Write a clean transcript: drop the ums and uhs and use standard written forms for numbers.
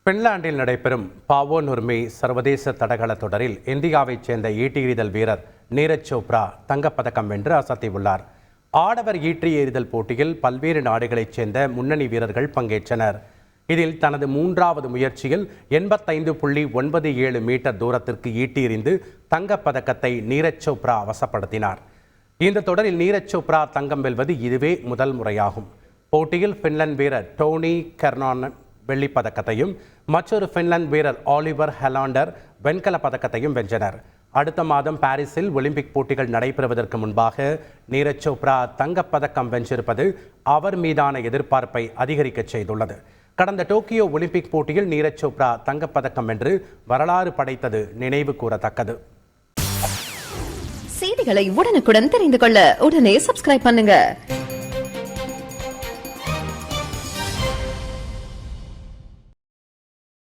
பின்லாந்தில் நடைபெறும் பாவோ நுர்மி சர்வதேச தடகள தொடரில் இந்தியாவைச் சேர்ந்த ஈட்டி எறிதல் வீரர் நீரஜ் சோப்ரா தங்கப்பதக்கம் வென்று அசத்தியுள்ளார். ஆடவர் ஈட்டி எறிதல் போட்டியில் பல்வேறு நாடுகளைச் சேர்ந்த முன்னணி வீரர்கள் பங்கேற்றனர். இதில் தனது 3வது முயற்சியில் 85.97 மீட்டர் தூரத்திற்கு ஈட்டி எறிந்து தங்கப்பதக்கத்தை நீரஜ் சோப்ரா வசப்படுத்தினார். இந்த தொடரில் நீரஜ் சோப்ரா தங்கம் வெல்வது இதுவே முதல் முறையாகும். போட்டியில் பின்லாந்து வீரர் டோனி கெர்னானன் வெள்ளிப்பதக்கத்தையும் மற்றொரு பின்லாந்து வீரர் ஆலிவர் ஹெலாண்டர் வெண்கலப் பதக்கத்தையும் வென்றனர். அடுத்த மாதம் பாரிஸில் ஒலிம்பிக் போட்டிகள் நடைபெறுவதற்கு முன்பாக நீரஜ் சோப்ரா தங்கப்பதக்கம் வென்றிருப்பது அவர் மீதான எதிர்பார்ப்பை அதிகரிக்க செய்துள்ளது. கடந்த டோக்கியோ ஒலிம்பிக் போட்டியில் நீரஜ் சோப்ரா தங்கப்பதக்கம் வென்று வரலாறு படைத்தது நினைவு கூறத்தக்கது. செய்திகளை உடனுக்குடன் தெரிந்து கொள்ள உடனே சப்ஸ்கிரைப் பண்ணுங்க.